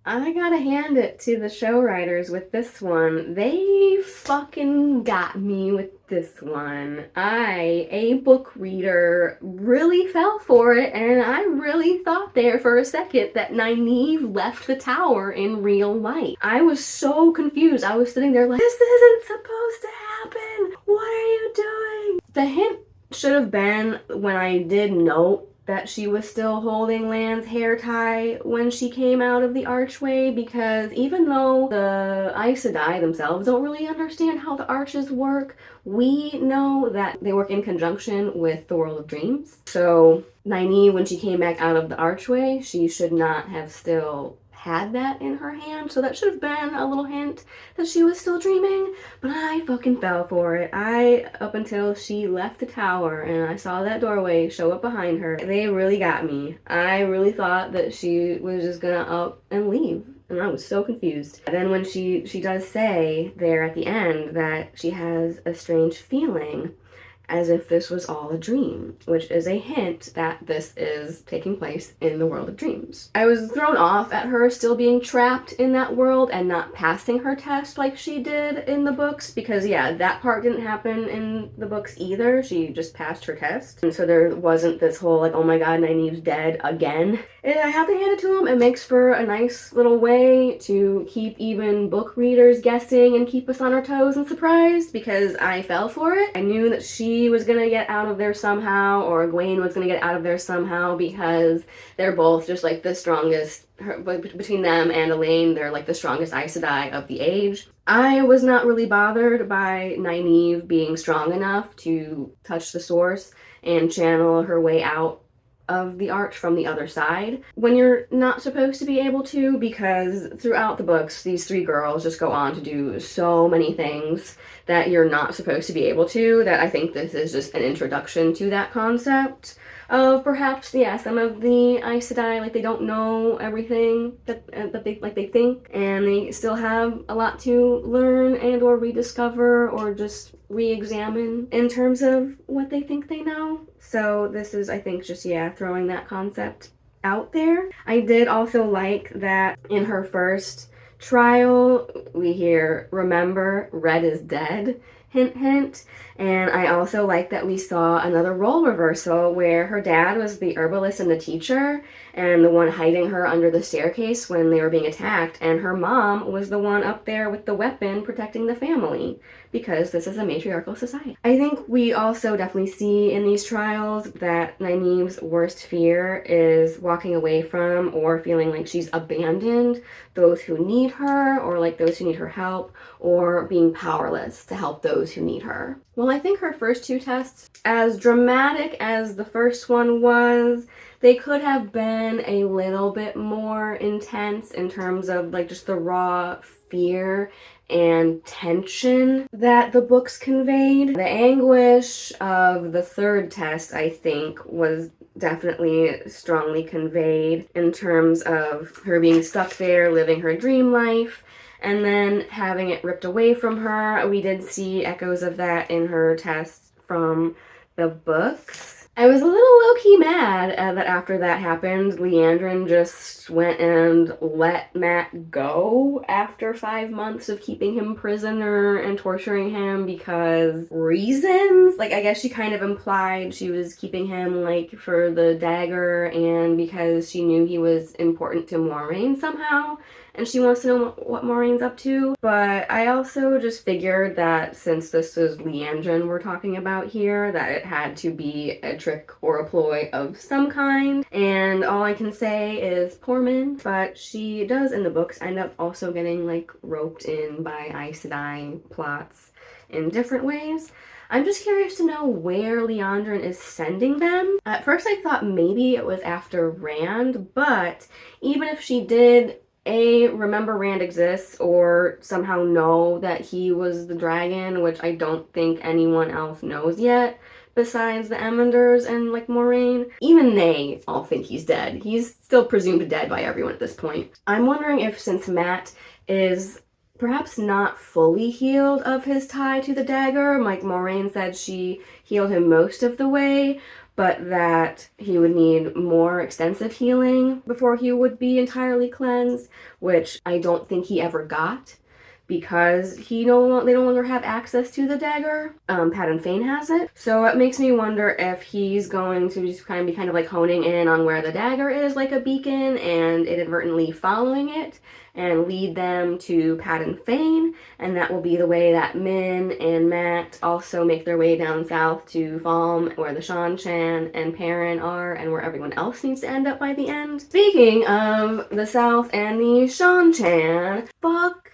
I gotta hand it to the show writers with this one. They fucking got me with this one. I, a book reader, really fell for it, and I really thought there for a second that Nynaeve left the tower in real life. I was so confused. I was sitting there like, this isn't supposed to happen! What are you doing? The hint should have been when I did note that she was still holding Lan's hair tie when she came out of the archway, because even though the Aes Sedai themselves don't really understand how the arches work, we know that they work in conjunction with the world of dreams. So Nynaeve, when she came back out of the archway, she should not have still had that in her hand, so that should have been a little hint that she was still dreaming, but I fucking fell for it. Up until she left the tower and I saw that doorway show up behind her, they really got me. I really thought that she was just gonna up and leave, and I was so confused. And then when she does say there at the end that she has a strange feeling as if this was all a dream, which is a hint that this is taking place in the world of dreams. I was thrown off at her still being trapped in that world and not passing her test like she did in the books, because yeah, that part didn't happen in the books either. She just passed her test, and so there wasn't this whole like, oh my god, Nynaeve's dead again. And I have to hand it to him. It makes for a nice little way to keep even book readers guessing and keep us on our toes and surprised, because I fell for it. I knew that she was gonna get out of there somehow, or Egwene was gonna get out of there somehow, because they're both just like the strongest, between them and Elaine, they're like the strongest Aes Sedai of the age. I was not really bothered by Nynaeve being strong enough to touch the source and channel her way out of the arch from the other side when you're not supposed to be able to, because throughout the books these three girls just go on to do so many things that you're not supposed to be able to, that I think this is just an introduction to that concept of perhaps, yeah, some of the Aes Sedai, like, they don't know everything that they think, and they still have a lot to learn and or rediscover or just re-examine in terms of what they think they know. So this is, I think, just, yeah, throwing that concept out there. I did also like that in her first trial we hear, remember, Red is dead, hint hint. And I also like that we saw another role reversal where her dad was the herbalist and the teacher and the one hiding her under the staircase when they were being attacked, and her mom was the one up there with the weapon protecting the family, because this is a matriarchal society. I think we also definitely see in these trials that Nynaeve's worst fear is walking away from or feeling like she's abandoned those who need her, or like those who need her help, or being powerless to help those who need her. Well, I think her first two tests, as dramatic as the first one was, they could have been a little bit more intense in terms of like just the raw fear and tension that the books conveyed. The anguish of the third test, I think, was definitely strongly conveyed in terms of her being stuck there, living her dream life, and then having it ripped away from her. We did see echoes of that in her tests from the books. I was a little low-key mad that after that happened, Liandrin just went and let Matt go after 5 months of keeping him prisoner and torturing him because reasons? Like, I guess she kind of implied she was keeping him, like, for the dagger and because she knew he was important to Moiraine somehow, and she wants to know what Maureen's up to. But I also just figured that since this is Liandrin we're talking about here, that it had to be a trick or a ploy of some kind. And all I can say is poor Min, but she does in the books end up also getting like roped in by Aes Sedai plots in different ways. I'm just curious to know where Liandrin is sending them. At first I thought maybe it was after Rand, but even if she did remember Rand exists or somehow know that he was the dragon, which I don't think anyone else knows yet besides the Emonders and like Moiraine. Even they all think he's dead. He's still presumed dead by everyone at this point. I'm wondering if, since Matt is perhaps not fully healed of his tie to the dagger, like Moiraine said she healed him most of the way, but that he would need more extensive healing before he would be entirely cleansed, which I don't think he ever got because they no longer have access to the dagger. Padan Fane has it. So it makes me wonder if he's going to just kind of like honing in on where the dagger is like a beacon and inadvertently following it and lead them to Padan Fane, and that will be the way that Min and Matt also make their way down south to Falm, where the Seanchan and Perrin are, and where everyone else needs to end up by the end. Speaking of the south and the Seanchan, fuck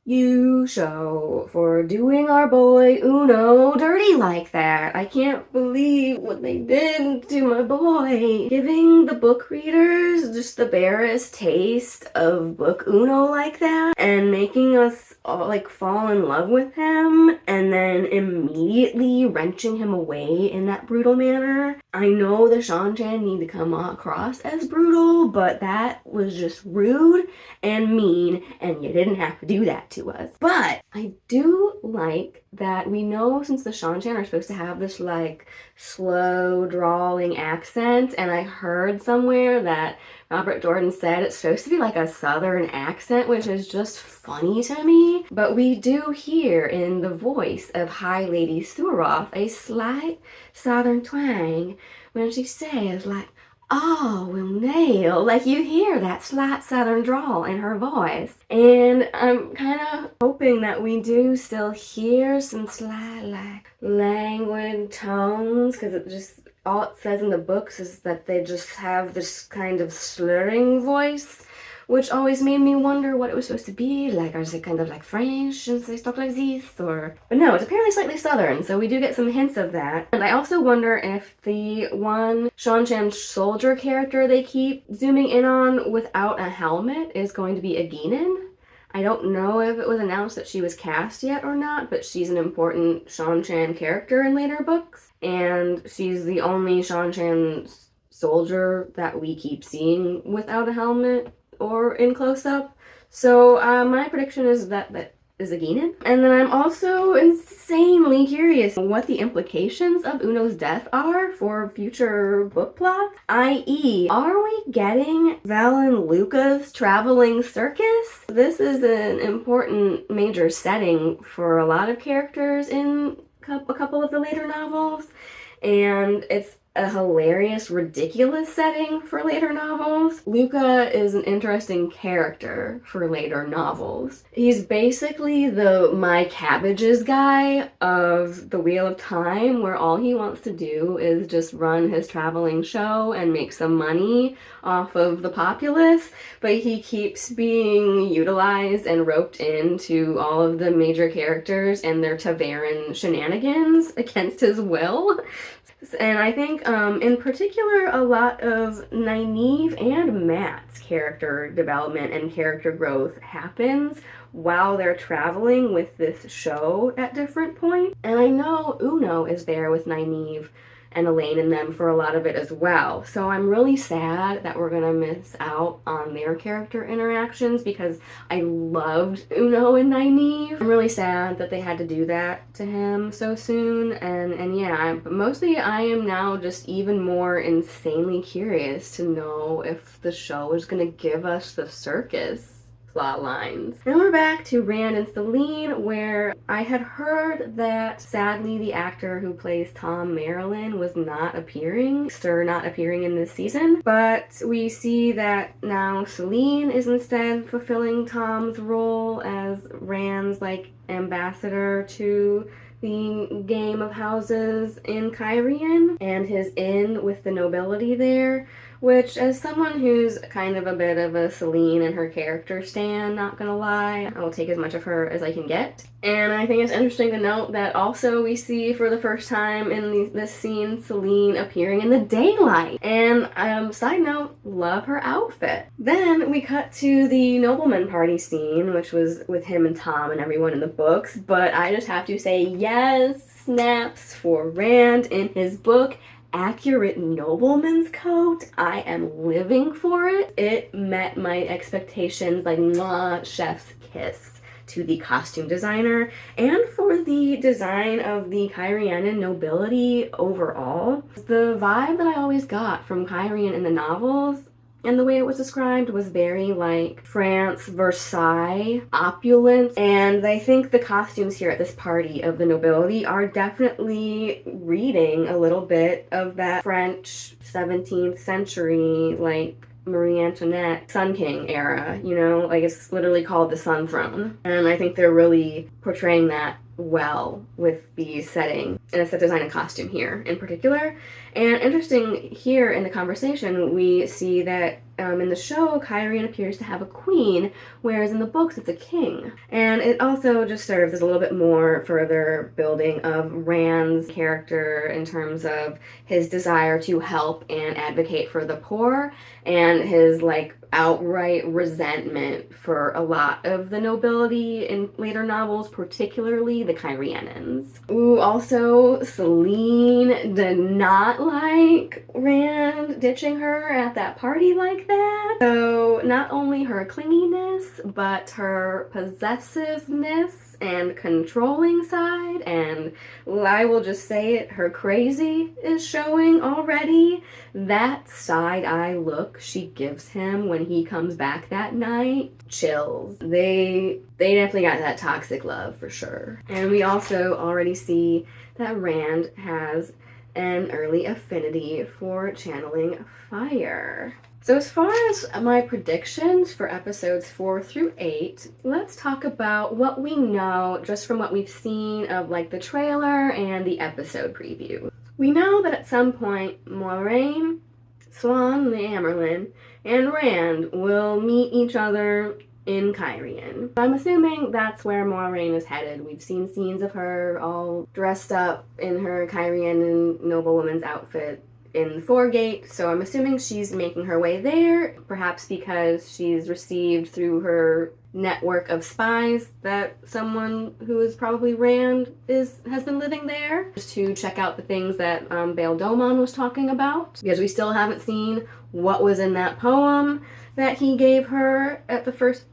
you, show, for doing our boy Uno dirty like that. I can't believe what they did to my boy. Giving the book readers just the barest taste of book Uno like that and making us all like fall in love with him and then immediately wrenching him away in that brutal manner. I know the Seanchan need to come across as brutal, but that was just rude and mean, and you didn't have to do that to us. But I do like that we know, since the Seanchan are supposed to have this like slow drawling accent, and I heard somewhere that Robert Jordan said it's supposed to be like a southern accent, which is just funny to me. But we do hear in the voice of High Lady Suroth a slight southern twang when she says like, "Oh, we'll nail." Like, you hear that slight southern drawl in her voice. And I'm kind of hoping that we do still hear some slight, like, languid tones, because it just, all it says in the books is that they just have this kind of slurring voice, which always made me wonder what it was supposed to be. Like, is it kind of like French and they talk like this? Or... But no, it's apparently slightly southern, so we do get some hints of that. And I also wonder if the one Seanchan soldier character they keep zooming in on without a helmet is going to be Aeginin. I don't know if it was announced that she was cast yet or not, but she's an important Seanchan character in later books. And she's the only Seanchan soldier that we keep seeing without a helmet or in close-up. So my prediction is that is Aeginin. And then I'm also insanely curious what the implications of Uno's death are for future book plots, i.e., are we getting Val and Luca's traveling circus? This is an important major setting for a lot of characters in a couple of the later novels, and it's a hilarious, ridiculous setting for later novels. Luca is an interesting character for later novels. He's basically the My Cabbages guy of the Wheel of Time, where all he wants to do is just run his traveling show and make some money off of the populace, but he keeps being utilized and roped into all of the major characters and their Taveran shenanigans against his will. And I think, in particular, a lot of Nynaeve and Matt's character development and character growth happens while they're traveling with this show at different points. And I know Uno is there with Nynaeve and Elaine and them for a lot of it as well. So I'm really sad that we're gonna miss out on their character interactions because I loved Uno and Nynaeve. I'm really sad that they had to do that to him so soon. And yeah, mostly I am now just even more insanely curious to know if the show is gonna give us the circus plot lines. Then we're back to Rand and Selene, where I had heard that sadly the actor who plays Tom Marilyn was not appearing in this season, but we see that now Selene is instead fulfilling Tom's role as Rand's like ambassador to the game of houses in Cairhien and his inn with the nobility there, which, as someone who's kind of a bit of a Selene and her character stan, not gonna lie, I will take as much of her as I can get. And I think it's interesting to note that also we see for the first time in this scene Selene appearing in the daylight. And side note, love her outfit. Then we cut to the nobleman party scene, which was with him and Tom and everyone in the books, but I just have to say yes, snaps for Rand in his book. Accurate nobleman's coat. I am living for it. It met my expectations like mwah, chef's kiss. to the costume designer and for the design of the Cairhien nobility overall. The vibe that I always got from Cairhien in the novels and the way it was described was very like France, Versailles, opulence. And I think the costumes here at this party of the nobility are definitely reading a little bit of that French 17th century, like Marie Antoinette, Sun King era, you know? Like it's literally called the Sun Throne. And I think they're really portraying that well with the setting and a set design and costume here in particular. And interesting here in the conversation, we see that in the show, Cairhien appears to have a queen, whereas in the books it's a king. And it also just serves as a little bit more further building of Rand's character in terms of his desire to help and advocate for the poor and his like outright resentment for a lot of the nobility in later novels, particularly the Cairhienans. Ooh, also Selene did not like Rand ditching her at that party like that. So not only her clinginess, but her possessiveness and controlling side, and I will just say it, her crazy is showing already. That side-eye look she gives him when he comes back that night, chills. They definitely got that toxic love for sure. And we also already see that Rand has an early affinity for channeling fire. So as far as my predictions for episodes 4 through 8, let's talk about what we know just from what we've seen of like the trailer and the episode preview. We know that at some point Moiraine, Swan the Amyrlin, and Rand will meet each other in Cairhien. I'm assuming that's where Moiraine is headed. We've seen scenes of her all dressed up in her Cairhien noblewoman's outfit in Foregate, so I'm assuming she's making her way there, perhaps because she's received through her network of spies that someone who is probably Rand has been living there, just to check out the things that Bail Domon was talking about, because we still haven't seen what was in that poem that he gave her at the first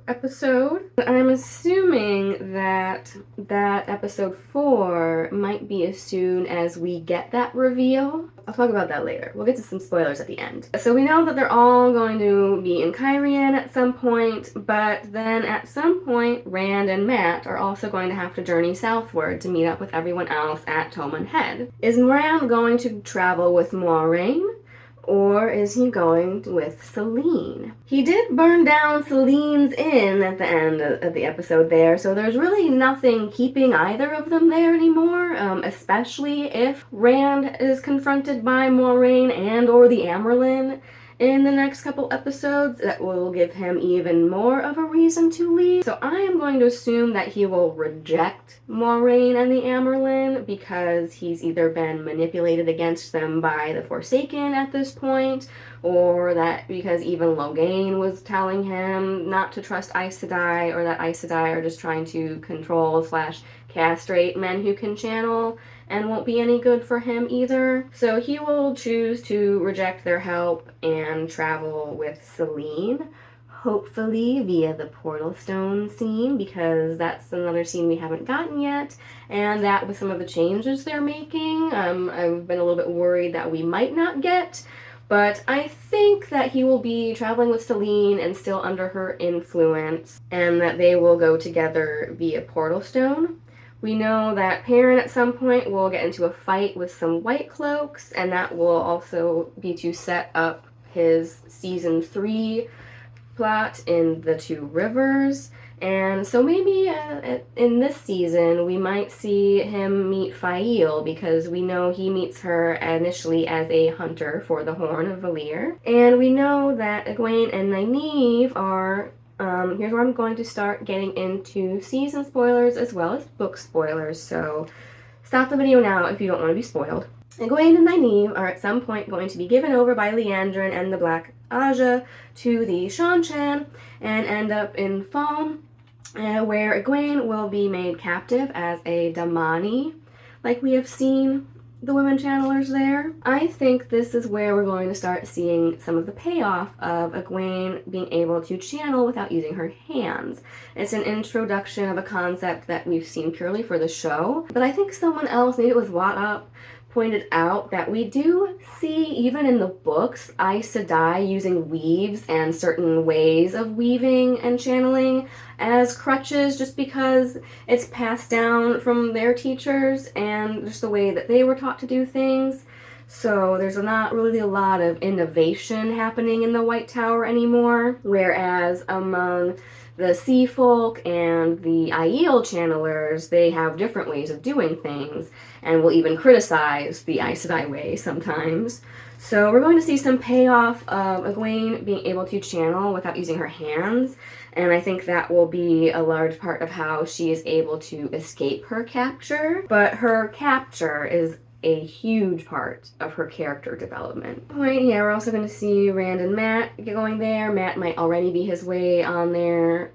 episode. I'm assuming that episode 4 might be as soon as we get that reveal. I'll talk about that later. We'll get to some spoilers at the end. So we know that they're all going to be in Cairhien at some point, but then at some point Rand and Mat are also going to have to journey southward to meet up with everyone else at Tommen Head. Is Rand going to travel with Moiraine? Or is he going with Selene? He did burn down Selene's inn at the end of the episode there, so there's really nothing keeping either of them there anymore, especially if Rand is confronted by Moiraine and or the Amyrlin in the next couple episodes. That will give him even more of a reason to leave. So I am going to assume that he will reject Moiraine and the Amyrlin because he's either been manipulated against them by the Forsaken at this point, or that because even Logain was telling him not to trust Aes Sedai, or that Aes Sedai are just trying to control / castrate men who can channel and won't be any good for him either. So he will choose to reject their help and travel with Selene, hopefully via the Portal Stone scene, because that's another scene we haven't gotten yet, and that with some of the changes they're making, I've been a little bit worried that we might not get. But I think that he will be traveling with Selene and still under her influence, and that they will go together via Portal Stone. We know that Perrin at some point will get into a fight with some White Cloaks, and that will also be to set up his season 3 plot in the Two Rivers. And so maybe in this season we might see him meet Faile, because we know he meets her initially as a hunter for the Horn of Valyr. And we know that Egwene and Nynaeve are here's where I'm going to start getting into season spoilers as well as book spoilers, so stop the video now if you don't want to be spoiled. Egwene and Nynaeve are at some point going to be given over by Liandrin and the Black Aja to the Seanchan and end up in Falme, where Egwene will be made captive as a Damani, like we have seen the women channelers there. I think this is where we're going to start seeing some of the payoff of Egwene being able to channel without using her hands. It's an introduction of a concept that we've seen purely for the show, but I think someone else, maybe it was Watt pointed out that we do see, even in the books, Aes Sedai using weaves and certain ways of weaving and channeling as crutches, just because it's passed down from their teachers and just the way that they were taught to do things. So there's not really a lot of innovation happening in the White Tower anymore, whereas among the Sea Folk and the Aiel channelers, they have different ways of doing things, and will even criticize the Aes Sedai way sometimes. So we're going to see some payoff of Egwene being able to channel without using her hands, and I think that will be a large part of how she is able to escape her capture. But her capture is a huge part of her character development. Yeah, we're also going to see Rand and Mat going there. Mat might already be his way on there,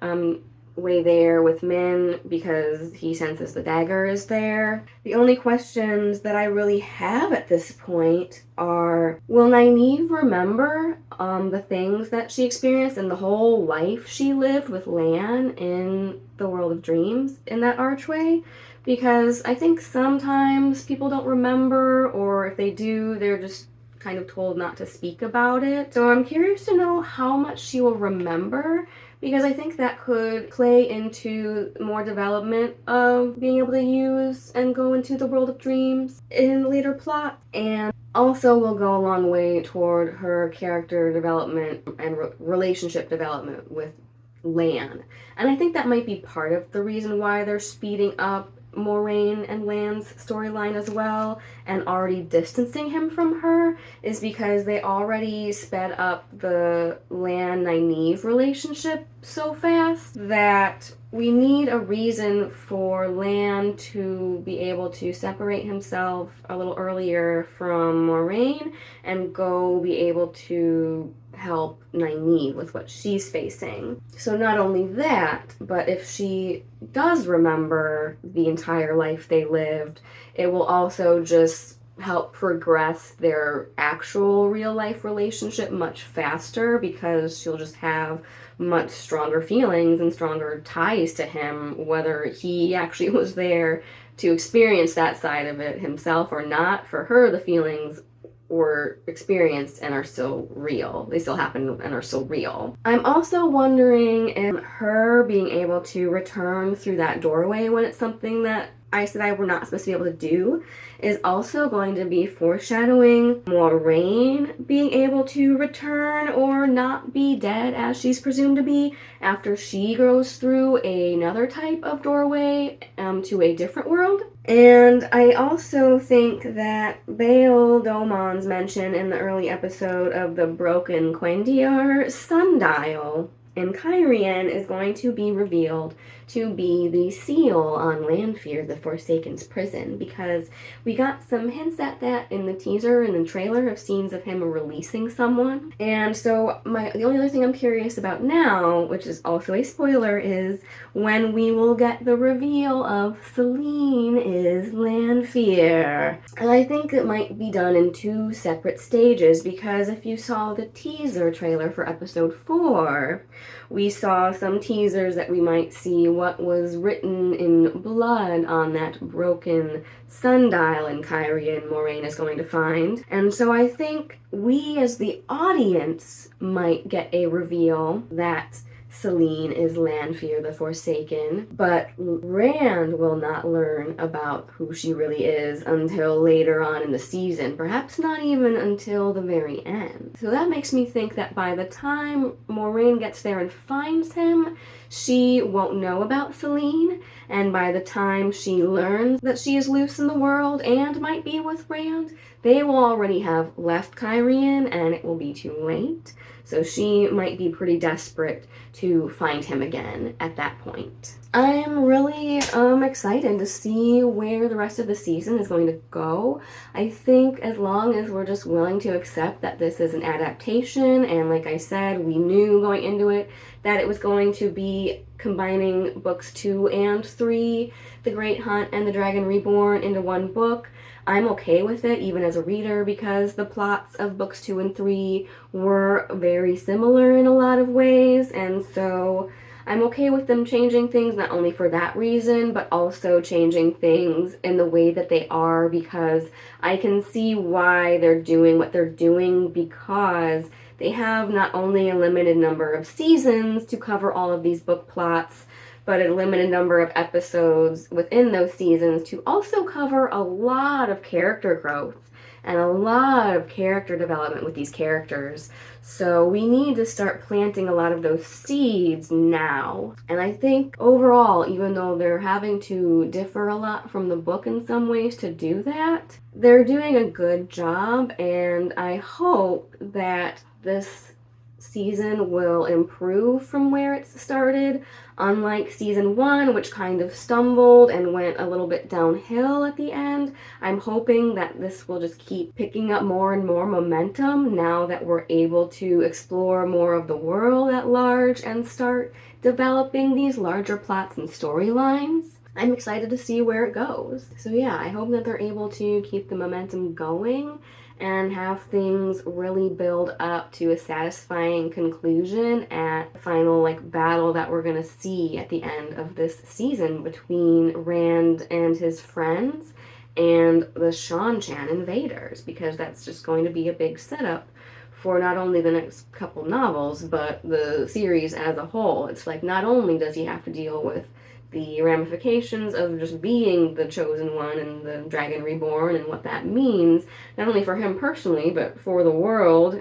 way there with Min, because he senses the dagger is there. The only questions that I really have at this point are, will Nynaeve remember the things that she experienced and the whole life she lived with Lan in the World of Dreams in that archway? Because I think sometimes people don't remember, or if they do, they're just kind of told not to speak about it. So I'm curious to know how much she will remember, because I think that could play into more development of being able to use and go into the World of Dreams in later plot, and also will go a long way toward her character development and relationship development with Lan. And I think that might be part of the reason why they're speeding up Moraine and Lan's storyline as well, and already distancing him from her, is because they already sped up the Lan-Nynaeve relationship so fast that we need a reason for Lan to be able to separate himself a little earlier from Moraine and go be able to help Nynaeve with what she's facing. So not only that, but if she does remember the entire life they lived, it will also just help progress their actual real life relationship much faster, because she'll just have much stronger feelings and stronger ties to him, whether he actually was there to experience that side of it himself or not. For her, the feelings were experienced and are still real. They still happen and are still real. I'm also wondering if her being able to return through that doorway when it's something that Aes Sedai were not supposed to be able to do is also going to be foreshadowing Moraine being able to return or not be dead as she's presumed to be after she goes through another type of doorway to a different world. And I also think that Bael Domon's mention in the early episode of the Broken Quendiar sundial in Cairhien is going to be revealed to be the seal on Lanfear, the Forsaken's prison, because we got some hints at that in the teaser and the trailer of scenes of him releasing someone. And so the only other thing I'm curious about now, which is also a spoiler, is when we will get the reveal of Selene is Lanfear. And I think it might be done in 2 separate stages, because if you saw the teaser trailer for episode 4, we saw some teasers that we might see what was written in blood on that broken sundial in Cairhien Moraine is going to find. And so I think we as the audience might get a reveal that Selene is Lanfear the Forsaken, but Rand will not learn about who she really is until later on in the season, perhaps not even until the very end. So that makes me think that by the time Moraine gets there and finds him, she won't know about Selene, and by the time she learns that she is loose in the world and might be with Rand, they will already have left Cairhien and it will be too late. So she might be pretty desperate to find him again at that point. I'm really excited to see where the rest of the season is going to go. I think as long as we're just willing to accept that this is an adaptation, and like I said, we knew going into it that it was going to be combining books 2 and 3, The Great Hunt and The Dragon Reborn, into one book. I'm okay with it, even as a reader, because the plots of books 2 and 3 were very similar in a lot of ways, and so I'm okay with them changing things, not only for that reason, but also changing things in the way that they are, because I can see why they're doing what they're doing, because they have not only a limited number of seasons to cover all of these book plots, but a limited number of episodes within those seasons to also cover a lot of character growth and a lot of character development with these characters. So we need to start planting a lot of those seeds now. And I think overall, even though they're having to differ a lot from the book in some ways to do that, they're doing a good job, and I hope that this season will improve from where it started, unlike season 1, which kind of stumbled and went a little bit downhill at the end. I'm hoping that this will just keep picking up more and more momentum now that we're able to explore more of the world at large and start developing these larger plots and storylines. I'm excited to see where it goes. So yeah, I hope that they're able to keep the momentum going and have things really build up to a satisfying conclusion at the final battle that we're gonna see at the end of this season between Rand and his friends and the Seanchan invaders, because that's just going to be a big setup for not only the next couple novels, but the series as a whole. It's like, not only does he have to deal with the ramifications of just being the chosen one and the Dragon Reborn and what that means, not only for him personally, but for the world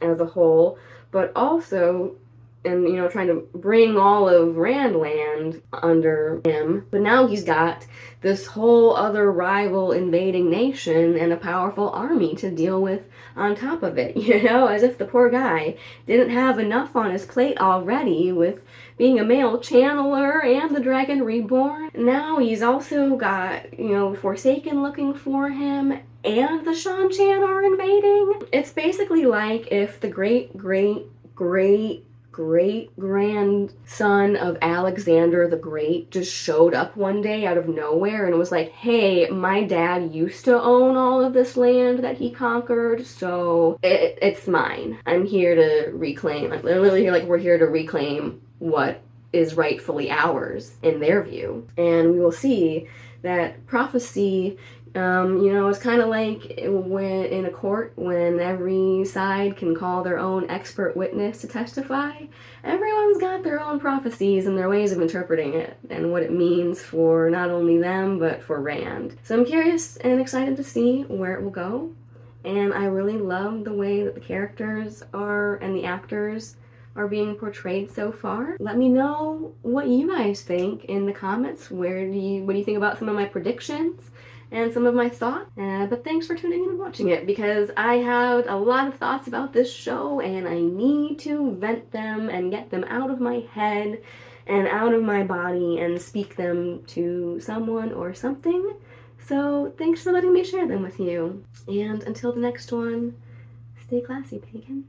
as a whole, but also, and trying to bring all of Randland under him. But now he's got this whole other rival invading nation and a powerful army to deal with on top of it, as if the poor guy didn't have enough on his plate already with being a male channeler and the Dragon Reborn. Now he's also got, Forsaken looking for him, and the Seanchan are invading. It's basically like if the great-great-great-grandson of Alexander the Great just showed up one day out of nowhere and was like, hey, my dad used to own all of this land that he conquered, so it's mine. I'm here to reclaim. Literally, we're here to reclaim what is rightfully ours in their view. And we will see that prophecy, it's kind of like when in a court, when every side can call their own expert witness to testify. Everyone's got their own prophecies and their ways of interpreting it and what it means for not only them, but for Rand. So I'm curious and excited to see where it will go. And I really love the way that the characters are and the actors are being portrayed so far. Let me know what you guys think in the comments. What do you think about some of my predictions and some of my thoughts? But thanks for tuning in and watching it, because I had a lot of thoughts about this show and I need to vent them and get them out of my head and out of my body and speak them to someone or something. So thanks for letting me share them with you. And until the next one, stay classy, pagan.